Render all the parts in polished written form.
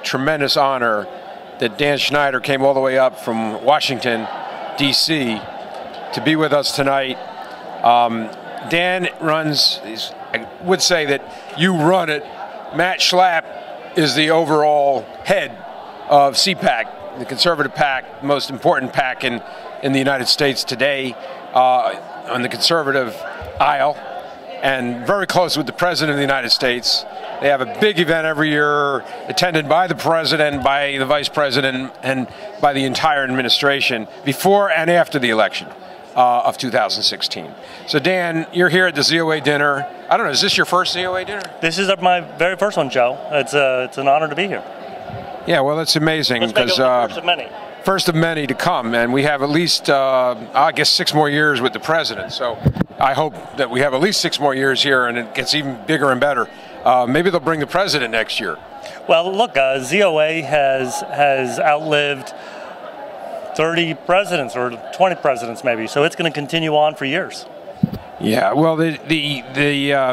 tremendous honor that Dan Schneider came all the way up from Washington, D.C. to be with us tonight. Dan runs, I would say that you run it. Matt Schlapp is the overall head of CPAC, the conservative PAC, most important PAC in the United States today, on the conservative aisle, and very close with the President of the United States. They have a big event every year, attended by the President, by the Vice President, and by the entire administration before and after the election of 2016. So Dan, you're here at the ZOA dinner. I don't know, is this your first ZOA dinner? This is my very first one, Joe. It's an honor to be here. Yeah, well, it's amazing because first of many. First of many to come, and we have at least, I guess, 6 more years with the President. So I hope that we have at least 6 more years here, and it gets even bigger and better. Maybe they'll bring the President next year. Well, look, ZOA has outlived 30 presidents or 20 presidents, maybe. So it's going to continue on for years. Yeah, well,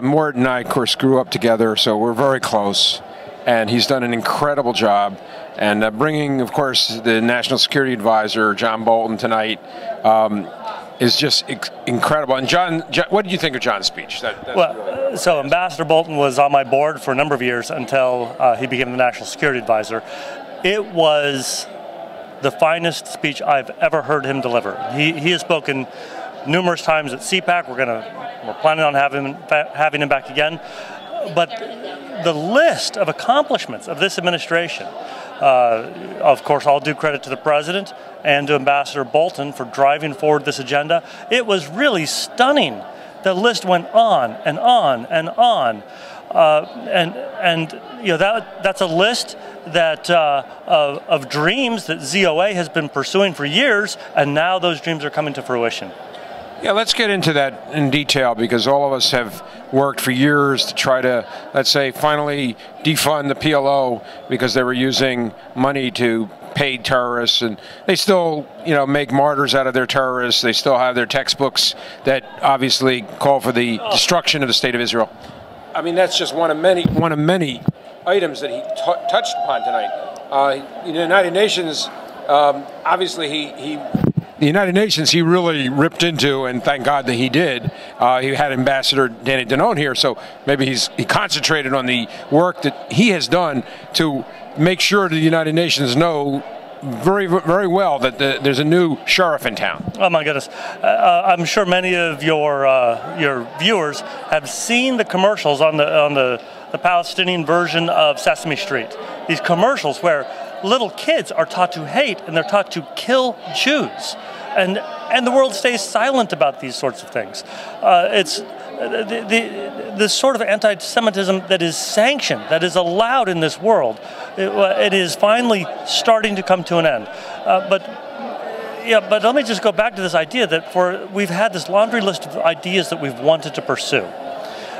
Mort and I, of course, grew up together, so we're very close. And he's done an incredible job. And bringing, of course, the National Security Advisor, John Bolton, tonight is just incredible. And John, what did you think of John's speech? So Ambassador Bolton was on my board for a number of years until he became the National Security Advisor. It was the finest speech I've ever heard him deliver. He has spoken numerous times at CPAC. We're planning on having him back again. But the list of accomplishments of this administration, of course, I'll do credit to the President and to Ambassador Bolton for driving forward this agenda. It was really stunning. The list went on and on and on, and you know that's a list that of dreams that ZOA has been pursuing for years, and now those dreams are coming to fruition. Yeah, let's get into that in detail, because all of us have worked for years to try to, let's say, finally defund the PLO because they were using money to pay terrorists, and they still, make martyrs out of their terrorists. They still have their textbooks that obviously call for the destruction of the State of Israel. I mean, that's just one of many items that he touched upon tonight. The United Nations, obviously, the United Nations he really ripped into, and thank God that he did. He had Ambassador Danny Danone here, so maybe he concentrated on the work that he has done to make sure the United Nations know very, very well that there's a new sheriff in town. Oh my goodness! I'm sure many of your viewers have seen the commercials on the Palestinian version of Sesame Street. These commercials where little kids are taught to hate and they're taught to kill Jews, and the world stays silent about these sorts of things. It's the sort of anti-Semitism that is sanctioned, that is allowed in this world. It is finally starting to come to an end. But let me just go back to this idea that we've had this laundry list of ideas that we've wanted to pursue.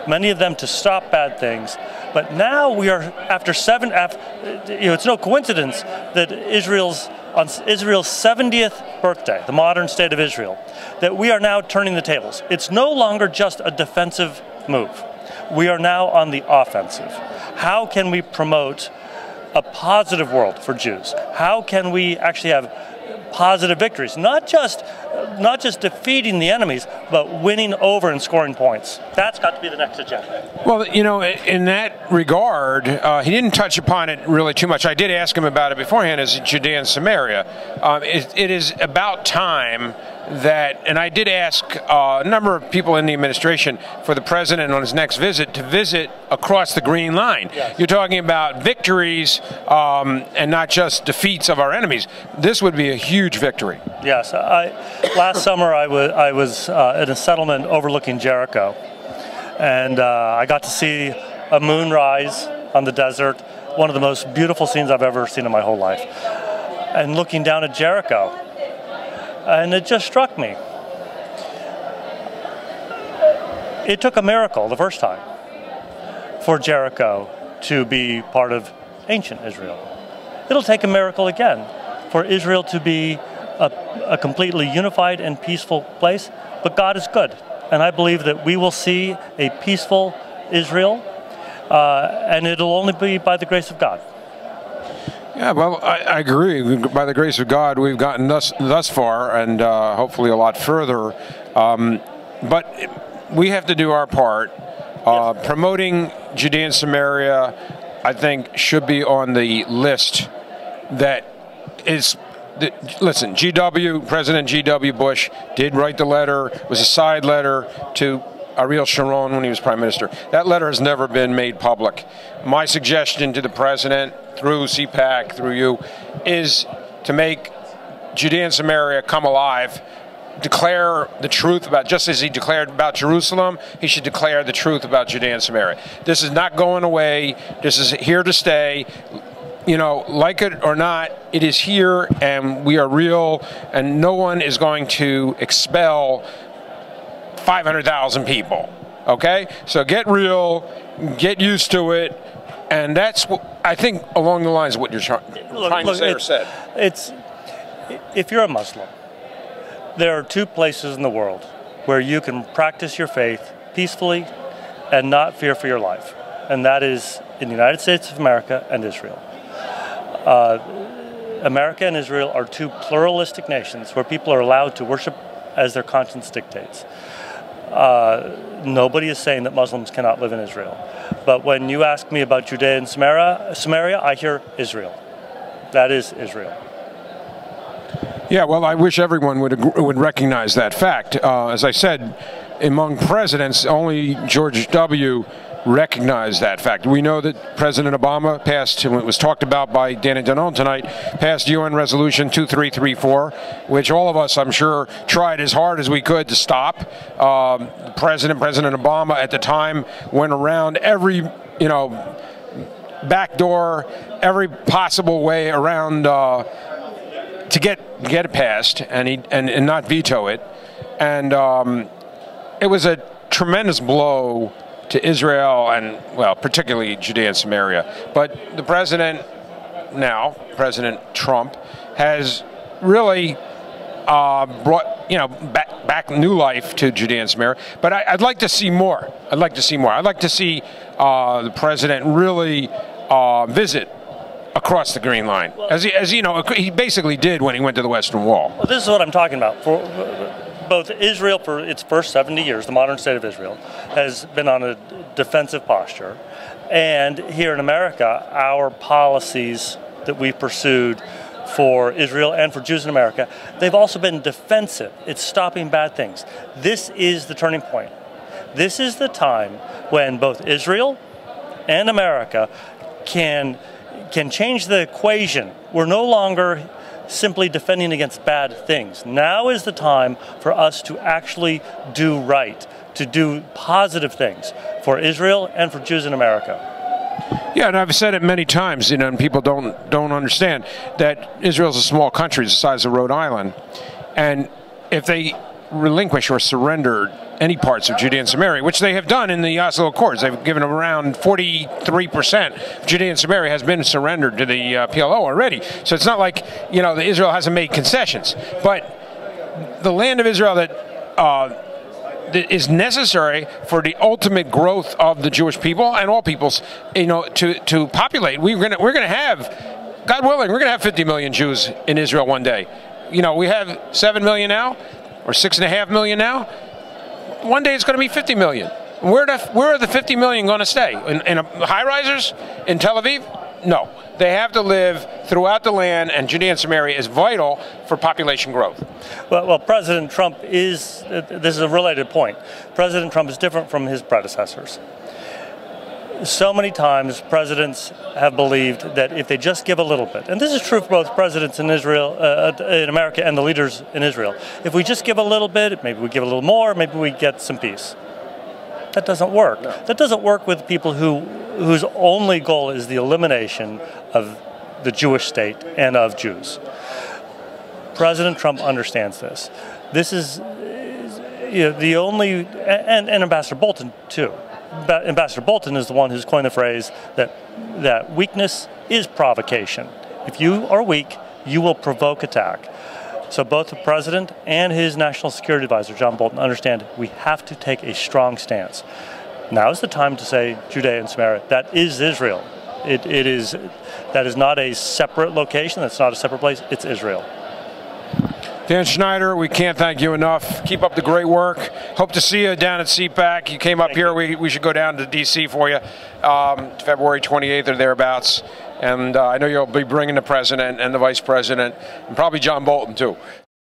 Many of them to stop bad things, but now we are it's no coincidence that on Israel's 70th birthday, the modern state of Israel, that we are now turning the tables. It's no longer just a defensive move. We are now on the offensive. How can we promote a positive world for Jews? How can we actually have positive victories, not just defeating the enemies, but winning over and scoring points? That's got to be the next agenda. Well, in that regard, he didn't touch upon it really too much. I did ask him about it beforehand as Judea and Samaria. It is about time that, and I did ask a number of people in the administration for the President on his next visit to visit across the Green Line. Yes. You're talking about victories and not just defeats of our enemies. This would be a huge victory. Yes. Last summer I was in a settlement overlooking Jericho, and I got to see a moonrise on the desert, one of the most beautiful scenes I've ever seen in my whole life. And looking down at Jericho, and it just struck me. It took a miracle the first time for Jericho to be part of ancient Israel. It'll take a miracle again for Israel to be a completely unified and peaceful place, but God is good. And I believe that we will see a peaceful Israel, and it'll only be by the grace of God. Yeah, well, I agree. By the grace of God, we've gotten thus far, and hopefully a lot further. But we have to do our part. Promoting Judea and Samaria, I think, should be on the list that is. Listen, President G.W. Bush did write the letter. It was a side letter to Ariel Sharon when he was Prime Minister. That letter has never been made public. My suggestion to the President, through CPAC, through you, is to make Judea and Samaria come alive, declare the truth about, just as he declared about Jerusalem, he should declare the truth about Judea and Samaria. This is not going away. This is here to stay. You know, like it or not, it is here, and we are real, and no one is going to expel 500,000 people, okay? So get real, get used to it, and that's, what, I think, along the lines of what you're trying to say or said. If you're a Muslim, there are two places in the world where you can practice your faith peacefully and not fear for your life, and that is in the United States of America and Israel. America and Israel are two pluralistic nations where people are allowed to worship as their conscience dictates. Nobody is saying that Muslims cannot live in Israel. But when you ask me about Judea and Samaria, I hear Israel. That is Israel. Yeah, well, I wish everyone would recognize that fact. As I said, among presidents, only George W. recognized that fact. We know that President Obama passed, and it was talked about by Danny Danon tonight, passed UN Resolution 2334, which all of us, I'm sure, tried as hard as we could to stop. President Obama at the time went around every, back door, every possible way around to get it passed and not veto it. And it was a tremendous blow to Israel and, well, particularly Judea and Samaria. But the president now, President Trump, has really brought, back new life to Judea and Samaria. But I'd like to see more. I'd like to see the president really visit across the Green Line, as he basically did when he went to the Western Wall. Well, this is what I'm talking about. For both Israel, for its first 70 years, the modern state of Israel, has been on a defensive posture. And here in America, our policies that we've pursued for Israel and for Jews in America, they've also been defensive. It's stopping bad things. This is the turning point. This is the time when both Israel and America can change the equation. We're no longer simply defending against bad things. Now is the time for us to actually do right, to do positive things for Israel and for Jews in America. Yeah, and I've said it many times, and people don't understand that Israel's a small country, the size of Rhode Island, and if they relinquish or surrender any parts of Judea and Samaria, which they have done in the Oslo Accords. They've given around 43% of Judea and Samaria has been surrendered to the PLO already. So it's not like, Israel hasn't made concessions. But the land of Israel that is necessary for the ultimate growth of the Jewish people and all peoples, to populate. We're gonna have, God willing, we're gonna have 50 million Jews in Israel one day. We have 7 million now, or 6.5 million now. One day it's going to be 50 million. Where are the 50 million going to stay? In high-risers in Tel Aviv? No. They have to live throughout the land, and Judea and Samaria is vital for population growth. Well, President Trump is, this is a related point, President Trump is different from his predecessors. So many times presidents have believed that if they just give a little bit, and this is true for both presidents in Israel, in America, and the leaders in Israel. If we just give a little bit, maybe we give a little more, maybe we get some peace. That doesn't work. No. That doesn't work with people whose only goal is the elimination of the Jewish state and of Jews. President Trump understands this. This is the only, and Ambassador Bolton too. Ambassador Bolton is the one who's coined the phrase that weakness is provocation. If you are weak, you will provoke attack. So both the president and his national security advisor, John Bolton, understand we have to take a strong stance. Now is the time to say Judea and Samaria. That is Israel. It is That is not a separate location. That's not a separate place. It's Israel. Dan Schneider, we can't thank you enough. Keep up the great work. Hope to see you down at CPAC. You came up here. We should go down to D.C. for you, February 28th or thereabouts. And I know you'll be bringing the president and the vice president, and probably John Bolton, too.